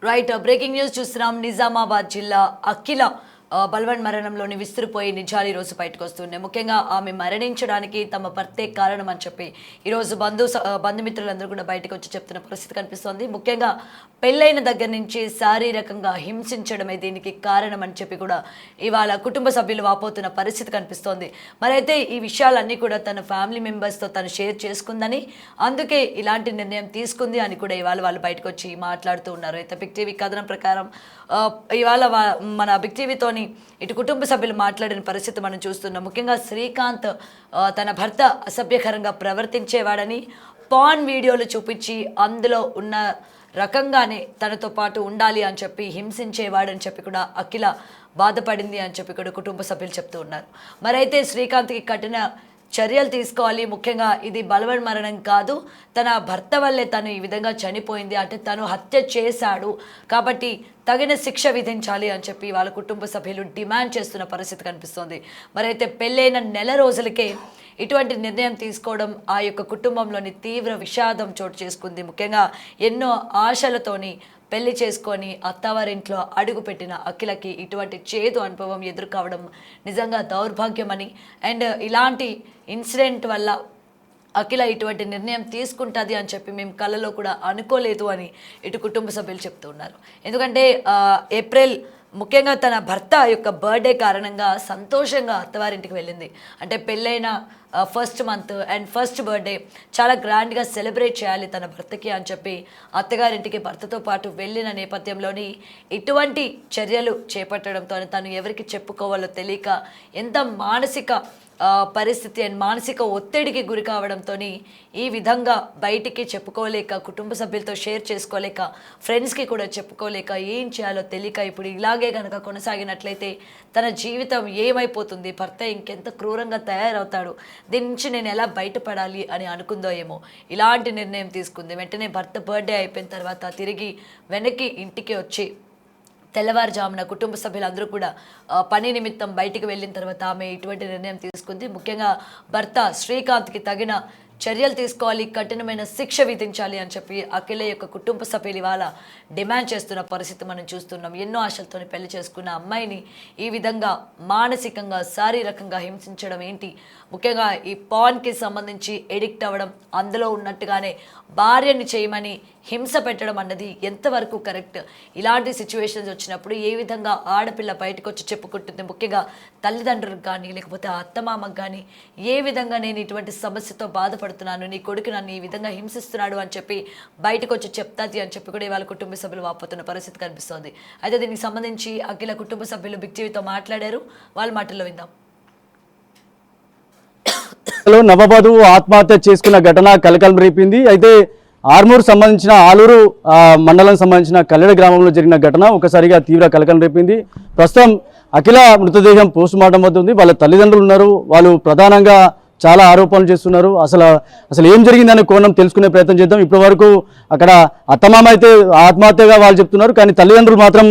Right breaking news చూస్తున్నాం. నిజామాబాద్ జిల్లా అఖిల బల్వన్ మరణంలోని విస్తురిపోయి నిజాలు ఈరోజు బయటకు వస్తున్నాయి. ముఖ్యంగా ఆమె మరణించడానికి తమ భర్తే కారణం అని చెప్పి ఈరోజు బంధుమిత్రులందరూ కూడా బయటకు వచ్చి చెప్తున్న పరిస్థితి కనిపిస్తోంది. ముఖ్యంగా పెళ్ళైన దగ్గర నుంచి శారీరకంగా హింసించడమే దీనికి కారణం అని చెప్పి కూడా ఇవాళ కుటుంబ సభ్యులు వాపోతున్న పరిస్థితి కనిపిస్తోంది. మరైతే ఈ విషయాలన్నీ కూడా తన ఫ్యామిలీ మెంబర్స్తో తను షేర్ చేసుకుందని, అందుకే ఇలాంటి నిర్ణయం తీసుకుంది అని కూడా ఇవాళ వాళ్ళు బయటకు వచ్చి మాట్లాడుతూ ఉన్నారు. అయితే బిగ్ టీవీ కథనం ప్రకారం ఇవాళ మన బిగ్ టీవీతో ఇటు కుటుంబ సభ్యులు మాట్లాడిన పరిస్థితి మనం చూస్తున్నాం. ముఖ్యంగా శ్రీకాంత్ తన భర్త అసభ్యకరంగా ప్రవర్తించేవాడని పాన్ వీడియోలు చూపించి అందులో ఉన్న రకంగానే తనతో పాటు ఉండాలి అని చెప్పి హింసించేవాడని చెప్పి కూడా అఖిల బాధపడింది అని చెప్పి కూడా కుటుంబ సభ్యులు చెప్తూ ఉన్నారు. మరైతే శ్రీకాంత్కి కఠిన చర్యలు తీసుకోవాలి. ముఖ్యంగా ఇది బలవన్ మరణం కాదు, తన భర్త వల్లే తను ఈ విధంగా చనిపోయింది, అంటే తను హత్య చేశాడు కాబట్టి తగిన శిక్ష విధించాలి అని చెప్పి వాళ్ళ కుటుంబ సభ్యులు డిమాండ్ చేస్తున్న పరిస్థితి కనిపిస్తోంది. మరైతే పెళ్ళైన నెల రోజులకే ఇటువంటి నిర్ణయం తీసుకోవడం ఆ యొక్క కుటుంబంలోని తీవ్ర విషాదం చోటు చేసుకుంది. ముఖ్యంగా ఎన్నో ఆశలతోని పెళ్లి చేసుకొని అత్తవారింట్లో అడుగుపెట్టిన అఖిలకి ఇటువంటి చేదు అనుభవం ఎదురు కావడం నిజంగా దౌర్భాగ్యమని, అండ్ ఇలాంటి ఇన్సిడెంట్ వల్ల అఖిల ఇటువంటి నిర్ణయం తీసుకుంటుంది అని చెప్పి మేము కళ్ళలో కూడా అనుకోలేదు అని ఇటు కుటుంబ సభ్యులు చెప్తూ ఉన్నారు. ఎందుకంటే ఏప్రిల్ ముఖ్యంగా తన భర్త యొక్క బర్త్డే కారణంగా సంతోషంగా అత్తవారింటికి వెళ్ళింది. అంటే పెళ్ళైన first month and first birthday చాలా గ్రాండ్గా సెలబ్రేట్ చేయాలి తన భర్తకి అని చెప్పి అత్తగారింటికి భర్తతో పాటు వెళ్ళిన నేపథ్యంలోని ఇటువంటి చర్యలు చేపట్టడంతో తను ఎవరికి చెప్పుకోవాలో తెలియక ఎంత మానసిక పరిస్థితి అండ్ మానసిక ఒత్తిడికి గురి కావడంతో ఈ విధంగా బయటికి చెప్పుకోలేక, కుటుంబ సభ్యులతో షేర్ చేసుకోలేక, ఫ్రెండ్స్కి కూడా చెప్పుకోలేక, ఏం చేయాలో తెలియక ఇప్పుడు ఇలాగే కనుక కొనసాగినట్లయితే తన జీవితం ఏమైపోతుంది, భర్త ఇంకెంత క్రూరంగా తయారవుతాడు, దీని నుంచి నేను ఎలా బయటపడాలి అని అనుకుందో ఏమో ఇలాంటి నిర్ణయం తీసుకుంది. వెంటనే భర్త బర్త్డే అయిపోయిన తర్వాత తిరిగి వెనక్కి ఇంటికి వచ్చి తెల్లవారుజామున కుటుంబ సభ్యులందరూ కూడా పని నిమిత్తం బయటికి వెళ్ళిన తర్వాత ఆమె ఇటువంటి నిర్ణయం తీసుకుంది. ముఖ్యంగా భర్త శ్రీకాంత్కి తగిన చర్యలు తీసుకోవాలి, కఠినమైన శిక్ష విధించాలి అని చెప్పి అఖిల యొక్క కుటుంబ సభ్యులు ఇవాళ డిమాండ్ చేస్తున్న పరిస్థితి మనం చూస్తున్నాం. ఎన్నో ఆశలతో పెళ్లి చేసుకున్న అమ్మాయిని ఈ విధంగా మానసికంగా శారీరకంగా హింసించడం ఏంటి, ముఖ్యంగా ఈ పాన్కి సంబంధించి ఎడిక్ట్ అవ్వడం, అందులో ఉన్నట్టుగానే భార్యని చేయమని హింస పెట్టడం అన్నది ఎంతవరకు కరెక్ట్? ఇలాంటి సిచ్యువేషన్స్ వచ్చినప్పుడు ఏ విధంగా ఆడపిల్ల బయటకు వచ్చి చెప్పుకుంటుంది, ముఖ్యంగా తల్లిదండ్రులకు కానీ లేకపోతే అత్తమామకు కానీ ఏ విధంగా నేను ఇటువంటి సమస్యతో బాధపడుతున్నాను, నీ కొడుకు నన్ను ఈ విధంగా హింసిస్తున్నాడు అని చెప్పి బయటకు వచ్చి చెప్తాది అని చెప్పి కూడా ఇవాళ కుటుంబ సభ్యులు వాపోతున్న పరిస్థితి కనిపిస్తోంది. అయితే దీనికి సంబంధించి అఖిల కుటుంబ సభ్యులు బిగ్ టీవీతో మాట్లాడారు, వాళ్ళ మాటల్లో విందాం. నవాబాదు ఆత్మహత్య చేసుకున్న ఘటన కలకలం రేపింది. అయితే ఆర్మూరు సంబంధించిన ఆలూరు మండలం సంబంధించిన కల్లెడ గ్రామంలో జరిగిన ఘటన ఒకసారిగా తీవ్ర కలకలం రేపింది. ప్రస్తుతం అఖిల మృతదేహం పోస్ట్ మార్టం వద్ద ఉంది. వాళ్ళ తల్లిదండ్రులు ఉన్నారు, వాళ్ళు ప్రధానంగా చాలా ఆరోపణలు చేస్తున్నారు. అసలు ఏం జరిగిందనే కోణం తెలుసుకునే ప్రయత్నం చేద్దాం. ఇప్పటి వరకు అక్కడ అత్తమామ అయితే ఆత్మహత్యగా వాళ్ళు చెప్తున్నారు, కానీ తల్లిదండ్రులు మాత్రం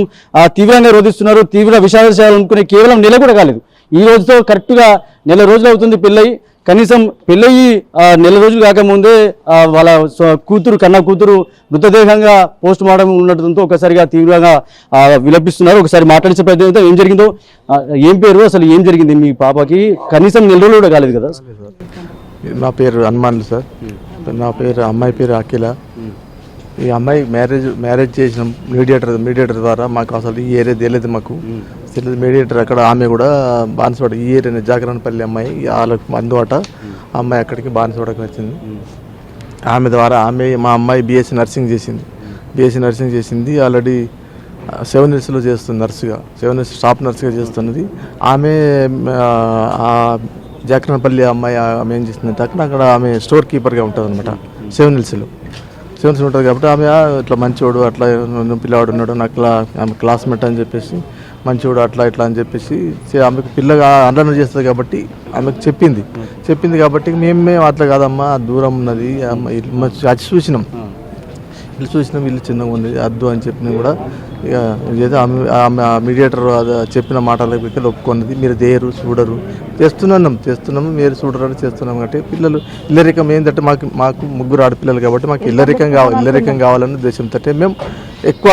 తీవ్రంగా రోధిస్తున్నారు. తీవ్ర విషాదాలు చేయాలనుకునే కేవలం నెల కూడా కాలేదు, ఈ రోజుతో కరెక్ట్గా నెల రోజులు అవుతుంది పెళ్ళయి. కనీసం పెళ్ళయి నెల రోజులు కాకముందే వాళ్ళ కన్న కూతురు మృతదేహంగా పోస్ట్ మార్టం ఉండటంతో ఒకసారిగా తీవ్రంగా విలపిస్తున్నారు. ఒకసారి మాట్లాడించే ప్రయత్నం ఏం జరిగిందో, ఏం పేరు, అసలు ఏం జరిగింది మీ పాపకి? కనీసం నెల రోజులు కూడా కాలేదు కదా. నా పేరు హనుమాన్ సార్, నా పేరు అమ్మాయి పేరు అఖిల. ఈ అమ్మాయి మ్యారేజ్ చేసిన మీడియేటర్ ద్వారా మాకు అసలు ఈ ఏరియా తెలియదు, మాకు తెలియదు. మీడియేటర్ అక్కడ ఆమె కూడా బాన్సువాడ, ఈ ఏరియా జాగరణపల్లి అమ్మాయి, వాళ్ళకి మందువాట అమ్మాయి అక్కడికి బాన్సువాడకి వచ్చింది. ఆమె ద్వారా మా అమ్మాయి బీఎస్సీ నర్సింగ్ చేసింది. ఆల్రెడీ 7 Hillsలో చేస్తుంది నర్సుగా, 7 Hills స్టాఫ్ నర్సుగా చేస్తున్నది. ఆమె జాగరణపల్లి అమ్మాయి ఆమె ఏం చేస్తుందంటే అక్కడ ఆమె స్టోర్ కీపర్గా ఉంటుంది అనమాట 7 Hillsలో ఉంటుంది. కాబట్టి ఆమె ఇట్లా మంచివాడు, అట్లా పిల్లవాడు ఉన్నాడు, నాకు ఆమె క్లాస్మేట్ అని చెప్పేసి మంచివాడు అట్లా ఇట్లా అని చెప్పేసి ఆమెకు పిల్లగా అండర్ చేస్తుంది కాబట్టి ఆమెకు చెప్పింది కాబట్టి మేము అట్లా కాదమ్మా దూరం ఉన్నది అది చూసినాం, ఇల్లు చిన్నగా ఉంది అద్దు అని చెప్పిన కూడా ఇక ఏదో మీడియేటర్ చెప్పిన మాటలకి ఒప్పుకున్నది. మీరు దేరు చూడరు, చేస్తున్నాము మీరు చూడరు చేస్తున్నాం కాబట్టి పిల్లలు ఇల్లరికం ఏంటంటే మాకు ముగ్గురు ఆడపిల్లలు కాబట్టి మాకు ఇల్లరికం కావాలనే ఉద్దేశంతో మేము ఎక్కువ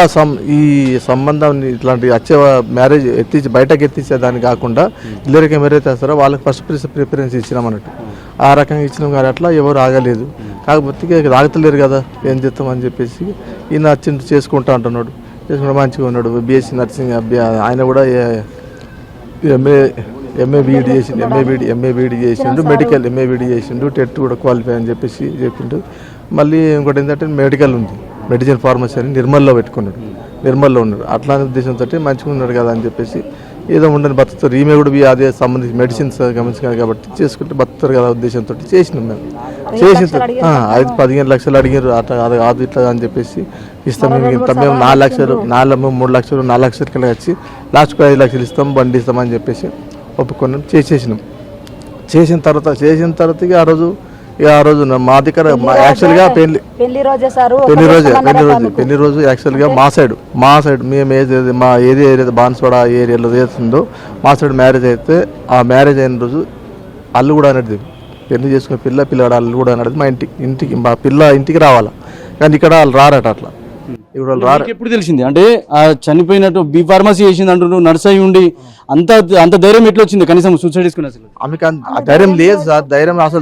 ఈ సంబంధాన్ని ఇట్లాంటి వచ్చే మ్యారేజ్ బయటకు ఎత్తించేదాన్ని కాకుండా ఇల్లరికం ఎవరైతే వస్తారో వాళ్ళకి ఫస్ట్ ప్రిఫరెన్స్ ఇచ్చినాం అన్నట్టు. ఆ రకంగా ఇచ్చినాం కానీ అట్లా ఎవరు ఆగలేదు. కాకపోతే ఆగతలేరు కదా, ఏం చేస్తామని చెప్పేసి ఈయన వచ్చింది చేసుకుంటా అంటున్నాడు. చేసుకుంటా మంచిగా ఉన్నాడు. బీఎస్సీ నర్సింగ్ ఆయన కూడా ఎంఏ బీఈడి చేసిండు, మెడికల్ ఎంఏ బీఈడి చేసిండు, టెట్ కూడా క్వాలిఫై అని చెప్పేసి చెప్పిండు. మళ్ళీ ఇంకోటి ఏంటంటే మెడికల్ ఉంది, మెడిసిన్ ఫార్మసీ అని నిర్మల్లో ఉన్నాడు. అట్లాంటి ఉద్దేశంతో మంచిగా ఉన్నాడు కదా అని చెప్పేసి ఏదో ఉండని బతుకుతారు. ఈమె కూడా అదే సంబంధించి మెడిసిన్స్ గమనించాలి కాబట్టి చేసుకుంటే బతుకుతారు కదా ఉద్దేశంతో చేసినాం మేము. 15 లక్షలు అడిగారు, అట్లా కాదు ఇట్లా అని చెప్పేసి ఇస్తాం. మేము 4 లక్షలు 3 లక్షలు 4 లక్షలకి వచ్చి లాస్ట్కి 5 లక్షలు ఇస్తాం, బండి ఇస్తామని చెప్పేసి ఒప్పుకున్నాం. చేసిన తర్వాత ఆ రోజు మా దగ్గర యాక్చువల్గా పెళ్లి రోజు యాక్చువల్గా మా సైడ్ మేము మా ఏరియా బాన్స్వాడ ఏరియాలో చేస్తుందో మా సైడ్ మ్యారేజ్ అయితే ఆ మ్యారేజ్ అయిన రోజు అల్లు కూడా అనేది పెళ్లి చేసుకునే పిల్లగాడు అల్లు కూడా అనేది మా పిల్ల ఇంటికి రావాలా, కానీ ఇక్కడ వాళ్ళు రారట. అట్లా ఇప్పుడు వాళ్ళు రారు. ఎప్పుడు తెలిసింది అంటే ఆ చనిపోయినట్టు బీ ఫార్మసీ చేసింది అంటున్నాడు, నర్స్ అయి ఉండి అంత ధైర్యం ఎట్లా వచ్చింది? కనీసం సూసైడ్ చేసుకుని అసలు ఆమెకు ధైర్యం లేదు సార్,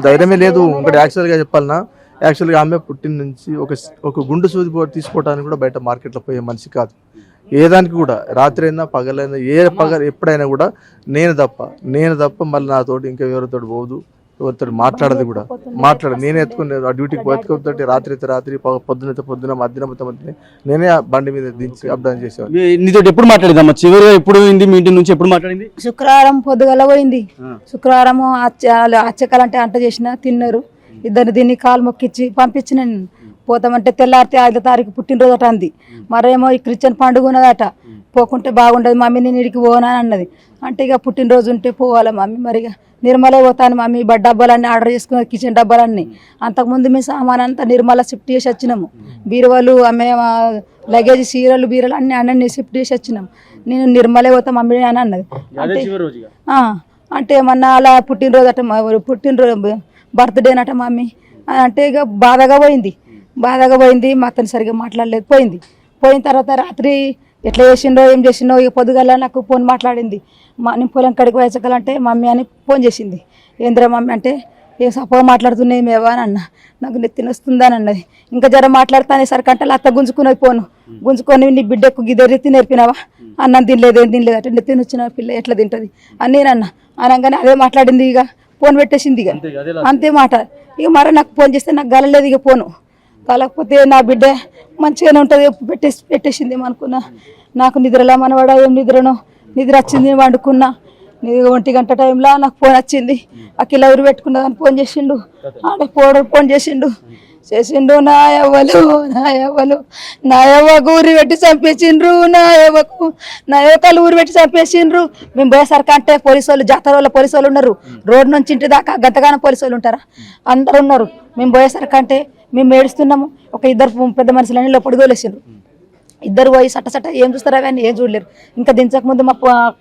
ధైర్యమే లేదు. ఇంకోటి యాక్చువల్గా చెప్పాలన్నా, యాక్చువల్గా ఆమె పుట్టిన నుంచి ఒక గుండు సూది తీసుకోవడానికి కూడా బయట మార్కెట్లో పోయే మనిషి కాదు. ఏ దానికి కూడా రాత్రి అయినా పగలైనా ఎప్పుడైనా కూడా నేను తప్ప మళ్ళీ నాతోటి ఇంకా ఎవరితో పోదు, ఎవరితో మాట్లాడదు కూడా. నేనే ఎత్తుకుని ఆ డ్యూటీకి బతుకుతుంటే రాత్రి పొద్దున మధ్యాహ్నం నేనే బండి మీద దించి అప్డౌన్ చేసేవాడు. నీతో ఎప్పుడు మాట్లాడిందమ్మా? చివరిగా ఎప్పుడు పోయింది మీ ఇంటి నుంచి? ఎప్పుడు మాట్లాడింది? శుక్రవారం పొద్దుగల పోయింది. శుక్రవారం అచ్చకాలంటే అంట చేసిన తిన్నారు. ఇద్దరు దీన్ని కాలు మొక్కిచ్చి పంపించిన. పోతామంటే తెల్లారితే 5వ తారీఖు పుట్టినరోజు అట అంది. మరేమో ఈ క్రిస్టియన్ పండుగ ఉన్నదట, పోకుంటే బాగుండదు మమ్మీ, నేను ఇడికి పోనా అన్నది. అంటే ఇక పుట్టినరోజు ఉంటే పోవాలి మమ్మీ, మరి నిర్మలే పోతాను మమ్మీ. డబ్బాలన్నీ ఆర్డర్ చేసుకున్న, కిచెన్ డబ్బాలన్నీ. అంతకుముందు మేము సామాన్ అంతా నిర్మల షిఫ్ట్ చేసి వచ్చినాము. బీరువాలు మేము లగేజ్ బీరలు అన్నీ షిఫ్ట్ చేసి వచ్చినాం. నేను నిర్మలే పోతా మమ్మీ అని అన్నది. అంటే ఏమన్నా అలా పుట్టినరోజు అట, బర్త్డే నట మమ్మీ అంటే ఇక బాధగా పోయింది. మా అతను సరిగ్గా మాట్లాడలేదు. పోయిన తర్వాత రాత్రి ఎట్లా చేసిండో ఏం చేసిండో ఇక పొద్దుగల నాకు ఫోన్ మాట్లాడింది. నేను పొలం కడికి వేసగలంటే మమ్మీ అని ఫోన్ చేసింది. ఏంద్రా మమ్మీ అంటే ఏ సపోగా మాట్లాడుతున్నాయి మేవా అని అన్న. నాకు నెత్తిన వస్తుందని అన్నది. ఇంకా జర మాట్లాడుతానేసరికి అంటే అత్త గుంజుకొని నీ బిడ్డకు గిద్దెత్తి నేర్పినావా, అన్నం తినలేదు ఏం తినలేదు అంటే నెత్తిన వచ్చిన పిల్ల ఎట్లా తింటుంది అని నేను అన్న. అనగానే అదే మాట్లాడింది. ఇక ఫోన్ పెట్టేసింది. ఇక అంతే మాట. ఇక మరి నాకు ఫోన్ చేస్తే నాకు గలలేదు. ఇక ఫోను కాలేకపోతే నా బిడ్డ మంచిగానే ఉంటుంది పెట్టేసింది అనుకున్నా. నాకు నిద్రలా మనవాడ ఏం నిద్ర వచ్చింది, వండుకున్నా. 1 గంట టైంలో నాకు ఫోన్ వచ్చింది. అఖిల ఊరు పెట్టుకున్నదని ఫోన్ చేసిండు. ఆడ ఫోన్ చేసిండు. నా యవ్వకు ఊరి పెట్టి చంపేసిండ్రు, నా యవ్వకాలు ఊరి పెట్టి చంపేసిండ్రు. మేము పోయేసరికి అంటే పోలీసు వాళ్ళు, జాతర వాళ్ళ పోలీసు వాళ్ళు ఉన్నారు. రోడ్డు నుంచి ఇంటి దాకా గంతగానో పోలీసు వాళ్ళు ఉంటారా, అందరు ఉన్నారు. మేము పోయేసరికి అంటే మేము ఏడుస్తున్నాము. ఒక 2 పెద్ద మనుషులని లోపల తోలేసిండ్రు. 2 పోయి సట్ట ఏం చూస్తారు అవన్నీ ఏం చూడలేరు. ఇంకా దించకముందు మా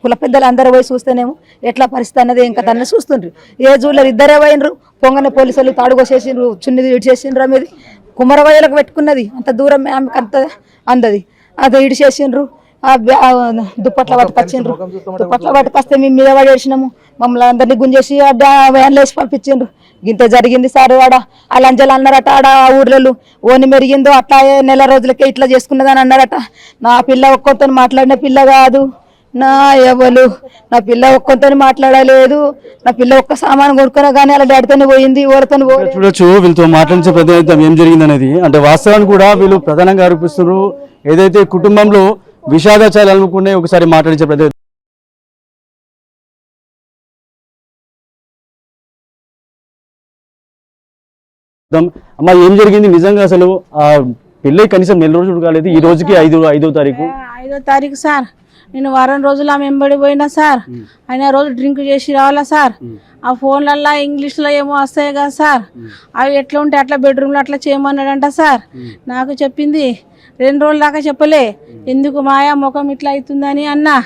కుల పెద్దలు అందరూ పోయి చూస్తేనేమో ఎట్లా పరిస్థితి అన్నది ఇంకా తన చూస్తుండ్రు. ఏ చూడలేరు. 2 పోయినరు. పొంగనే పోలీసు వాళ్ళు తాడుకొసేసిండ్రు, చున్నిది ఇడిచేసిండ్రు. ఆమెది కుమ్మరవయ్యలకు పెట్టుకున్నది. అంత దూరం ఆమెకు అంత అందది అది ఇడిచేసిండ్రు. దుప్పట్ల పట్టుకొచ్చిండ్రు. దుప్పట్ల పట్టుకొస్తే మేము మీద పడి ఏడ్చినాము. మమ్మల్ని అందరినీ గుంజేసి వ్యాన్లో వేసి పంపించిండ్రు. గింత జరిగింది సార్. ఆడ ఆ లంజలు అన్నారట. ఆడ ఆ ఊర్లలో ఓని మెరిగిందో అట్లా నెల రోజులకే ఇట్లా చేసుకున్నదని అన్నారట. నా పిల్ల ఒక్కొక్కతో మాట్లాడిన పిల్ల కాదు. నా పిల్ల ఒక్కొక్కతో మాట్లాడలేదు. నా పిల్ల ఒక్క సామాను కొనుక్కున్నా కానీ అలా డాడీతోనే పోయింది, ఊళ్ళతో చూడొచ్చు. వీళ్ళతో మాట్లాడించే ప్రతినిధి ఏం జరిగింది అనేది. అంటే వాస్తవాన్ని కూడా వీళ్ళు ప్రధానంగా ఆరోపిస్తున్నారు. ఏదైతే కుటుంబంలో విషాదాచారాలు అనుకునే ఒకసారి మాట్లాడించే ప్రతినిధి అమ్మా, ఏం జరిగింది నిజంగా? అసలు ఆ పెళ్ళి కనీసం నెల రోజులు కాలేదు, ఈ రోజుకి 5వ తారీఖు. 5వ తారీఖు సార్ నేను వారం రోజులు ఆమె వెంబడి పోయినా సార్. ఆయన రోజు డ్రింక్ చేసి రావాలా సార్. ఆ ఫోన్లల్లో ఇంగ్లీష్లో ఏమో వస్తాయి కదా సార్, అవి ఎట్లా ఉంటే అట్లా బెడ్రూమ్లో అట్లా చేయమన్నాడంట సార్. నాకు చెప్పింది 2 రోజుల దాకా చెప్పలే. ఎందుకు మాయా ముఖం ఇట్లా అవుతుందని అన్నా.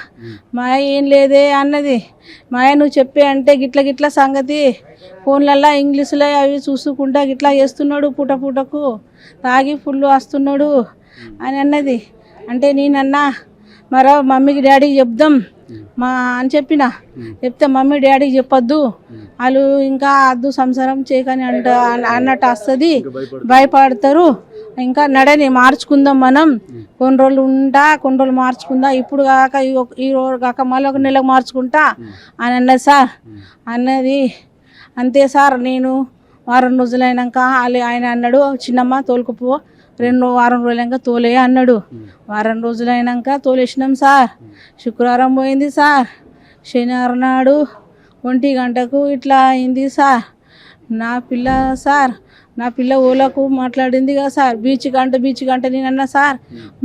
మాయ ఏం లేదే అన్నది. మాయ నువ్వు చెప్పే అంటే గిట్ల గిట్ల సంగతి, ఫోన్లల్లో ఇంగ్లీష్లో అవి చూసుకుంటా గిట్లా చేస్తున్నాడు, పూట పూటకు తాగి ఫుల్ వస్తున్నాడు అని అన్నది. అంటే నేనన్నా మరో మమ్మీకి డాడీకి చెప్దాం అని చెప్పిన. చెప్తే మమ్మీ డాడీకి చెప్పొద్దు, వాళ్ళు ఇంకా అద్దు సంసారం చేయకని అన్నట్టు వస్తుంది, భయపడతారు. ఇంకా నడని మార్చుకుందాం మనం, కొన్ని రోజులు ఉంటా కొన్ని రోజులు మార్చుకుందా, ఇప్పుడు కాక ఈ రోజు కాక మళ్ళీ 1 నెలకు మార్చుకుంటా అని అన్నది సార్. అన్నది అంతే సార్. నేను వారం రోజులైనాక ఆయన అన్నాడు, చిన్నమ్మ తోలుకుపో, వారం రోజులైనాక తోలే అన్నాడు. వారం రోజులైనాక తోలేసినాం సార్. శుక్రవారం పోయింది సార్. శనివారం నాడు 1 గంటకు ఇట్లా అయింది సార్. నా పిల్ల సార్, నా పిల్ల ఓలకు మాట్లాడింది కదా సార్, బీచ్ గంట నేను అన్నా సార్,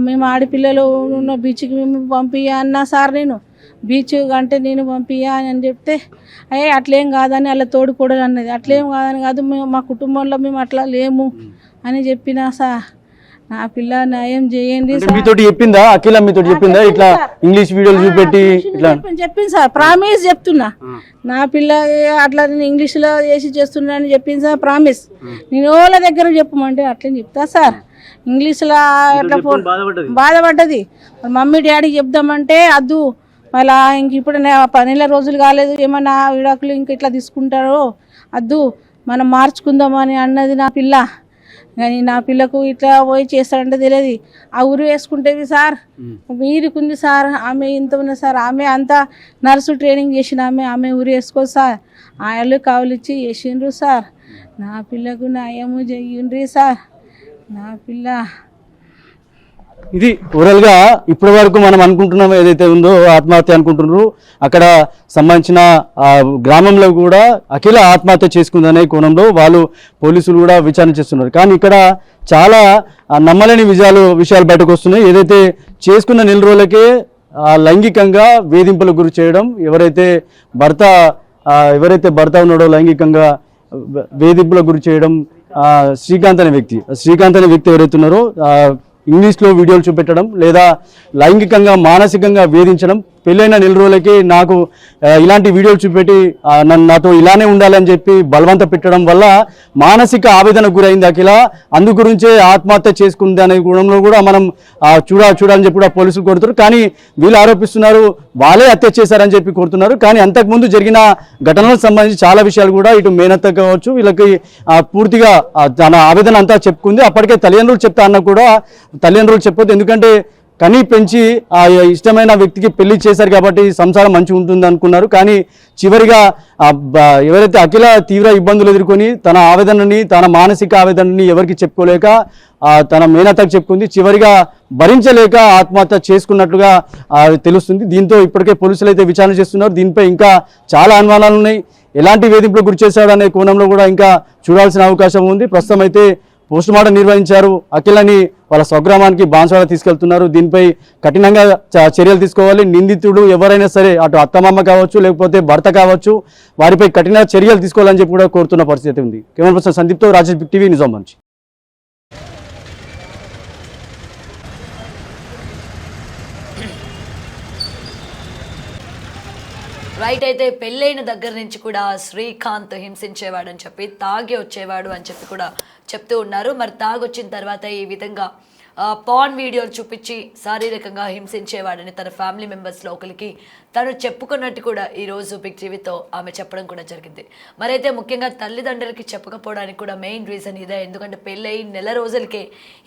మేము ఆడపిల్లలు ఉన్న బీచ్కి మేము పంపియ్యా అన్నా సార్. నేను బీచ్ గంట నేను పంపియ్యా అని చెప్తే అయ్యే అట్లేం కాదని అలా తోడుకోడలు అన్నది. అట్లేం కాదని కాదు, మేము మా కుటుంబంలో మేము అట్లా లేము అని చెప్పినా సార్. నా పిల్ల న్యాయం చేయండి సార్. మీతోటి చెప్పిందా అఖిల? మీతోటి చెప్పిందా ఇట్లా ఇంగ్లీష్ వీడియోలు చూపెట్టి ఇట్లా? చెప్పింది సార్, ప్రామిస్ చెప్తున్నా. నా పిల్ల అట్లా నేను ఇంగ్లీష్లో వేసి చేస్తున్నా అని చెప్పింది సార్, ప్రామిస్. నేను వాళ్ళ దగ్గర చెప్పమంటే అట్లా చెప్తా సార్. ఇంగ్లీష్లో అట్లా బాధపడ్డది. మమ్మీ డాడీకి చెప్దామంటే అద్దు, మళ్ళా ఇంక ఇప్పుడు 12 రోజులు కాలేదు, ఏమన్నా విడాకులు ఇంక ఇట్లా తీసుకుంటారో అద్దు, మనం మార్చుకుందామని అన్నది నా పిల్ల. కానీ నా పిల్లకు ఇట్లా పోయి చేస్తాడంటే తెలియదు. ఆ ఊరు వేసుకుంటేవి సార్, మీరుకుంది సార్, ఆమె ఇంత ఉంది సార్, ఆమె అంతా నర్సు ట్రైనింగ్ చేసిన ఆమె ఊరు వేసుకోదు సార్. వాళ్ళు కావులిచ్చి చేసిండ్రు సార్. నా పిల్లకు న్యాయము చెయ్యండ్రి సార్. నా పిల్ల ఇది ఓవరాల్ గా ఇప్పటి వరకు మనం అనుకుంటున్నాం ఏదైతే ఉందో ఆత్మహత్య అనుకుంటున్నారు, అక్కడ సంబంధించిన గ్రామంలో కూడా అఖిల ఆత్మహత్య చేసుకుందనే కోణంలో వాళ్ళు పోలీసులు కూడా విచారణ చేస్తున్నారు. కానీ ఇక్కడ చాలా నమ్మలేని విషయాలు బయటకు వస్తున్నాయి. ఏదైతే చేసుకున్న 4 రోజులకే లైంగికంగా వేధింపులకు గురి చేయడం, ఎవరైతే భర్త ఉన్నాడో లైంగికంగా వేధింపులకు గురి చేయడం, శ్రీకాంత్ అనే వ్యక్తి ఎవరైతే ఉన్నారో ఇంగ్లీష్లో వీడియోలు చూపెట్టడం, లేదా లైంగికంగా మానసికంగా వేధించడం, పెళ్ళైన 4 రోజులకి నాకు ఇలాంటి వీడియోలు చూపెట్టి నాతో ఇలానే ఉండాలని చెప్పి బలవంత పెట్టడం వల్ల మానసిక ఆవేదనకు గురైంది అఖిల. అందు గురించే ఆత్మహత్య చేసుకుంది అనే గుణంలో కూడా మనం చూడాలని చెప్పి కూడా పోలీసులు కోరుతారు. కానీ వీళ్ళు ఆరోపిస్తున్నారు వాళ్ళే హత్య చేశారని చెప్పి కోరుతున్నారు. కానీ అంతకుముందు జరిగిన ఘటనలకు సంబంధించి చాలా విషయాలు కూడా ఇటు మేనత్త కావచ్చు వీళ్ళకి పూర్తిగా తన ఆవేదన అంతా చెప్పుకుంది. అప్పటికే తల్లిదండ్రులు చెప్తా అన్న కూడా తల్లిదండ్రులు చెప్పొద్దు, ఎందుకంటే కనీ పెంచి ఆ ఇష్టమైన వ్యక్తికి పెళ్లి చేశారు కాబట్టి సంసారం మంచిగా ఉంటుంది అనుకున్నారు. కానీ చివరిగా ఎవరైతే అఖిల తీవ్ర ఇబ్బందులు ఎదుర్కొని తన మానసిక ఆవేదనని ఎవరికి చెప్పుకోలేక తన మేనత్తకు చెప్పుకుంది. చివరిగా భరించలేక ఆత్మహత్య చేసుకున్నట్లుగా తెలుస్తుంది. దీంతో ఇప్పటికే పోలీసులు అయితే విచారణ చేస్తున్నారు. దీనిపై ఇంకా చాలా అనుమానాలు ఉన్నాయి. ఎలాంటి వేధింపులకు గురి చేశాడు అనే కోణంలో కూడా ఇంకా చూడాల్సిన అవకాశం ఉంది. ప్రస్తుతం అయితే పోస్టుమార్టం నిర్వహించారు. అఖిలని వాళ్ళ స్వగ్రామానికి బాన్స్వాడ తీసుకెళ్తున్నారు. దీనిపై కఠినంగా చర్యలు తీసుకోవాలి. నిందితుడు ఎవరైనా సరే, అటు అత్తమామ కావచ్చు లేకపోతే భర్త కావచ్చు, వారిపై కఠిన చర్యలు తీసుకోవాలని చెప్పి కూడా కోరుతున్న పరిస్థితి ఉంది. కెమెరా పర్సన్ సందీప్తో రాజేష్, బిగ్ టీవీ, నిజామాబాద్ నుంచి. రైట్. అయితే పెళ్ళైన దగ్గర నుంచి కూడా శ్రీకాంత్ హింసించేవాడు అని చెప్పి, తాగి వచ్చేవాడు అని చెప్పి కూడా చెప్తూ ఉన్నారు. మరి తాగొచ్చిన తర్వాత ఈ విధంగా పాన్ వీడియోలు చూపించి శారీరకంగా హింసించేవాడని తన ఫ్యామిలీ మెంబర్స్లో ఒకరికి తను చెప్పుకున్నట్టు కూడా ఈరోజు బిగ్ టీవీతో ఆమె చెప్పడం కూడా జరిగింది. మరైతే ముఖ్యంగా తల్లిదండ్రులకి చెప్పకపోవడానికి కూడా మెయిన్ రీజన్ ఇదే. ఎందుకంటే పెళ్ళై 4 రోజులకే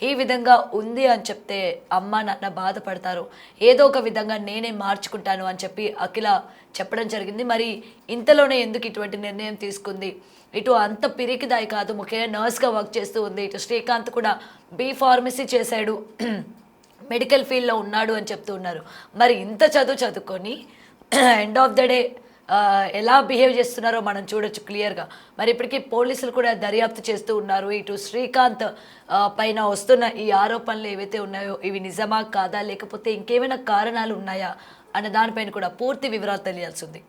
ఈ విధంగా ఉంది అని చెప్తే అమ్మ నాన్న బాధపడతారు, ఏదో ఒక విధంగా నేనే మార్చుకుంటాను అని చెప్పి అఖిల చెప్పడం జరిగింది. మరి ఇంతలోనే ఎందుకు ఇటువంటి నిర్ణయం తీసుకుంది? ఇటు అంత పిరికిదాయి కాదు, ముఖ్యంగా నర్స్గా వర్క్ చేస్తూ ఉంది. ఇటు శ్రీకాంత్ కూడా B.Pharmacy చేశాడు, మెడికల్ ఫీల్డ్లో ఉన్నాడు అని చెప్తూ ఉన్నారు. మరి ఇంత చదువుకొని ఎండ్ ఆఫ్ ద డే ఎలా బిహేవ్ చేస్తున్నారో మనం చూడొచ్చు క్లియర్గా. మరి ఇప్పటికీ పోలీసులు కూడా దర్యాప్తు చేస్తూ ఉన్నారు. ఇటు శ్రీకాంత్ పైన వస్తున్న ఈ ఆరోపణలు ఏవైతే ఉన్నాయో ఇవి నిజమా కాదా, లేకపోతే ఇంకేమైనా కారణాలు ఉన్నాయా అనే దానిపైన కూడా పూర్తి వివరాలు తెలియాల్సి ఉంది.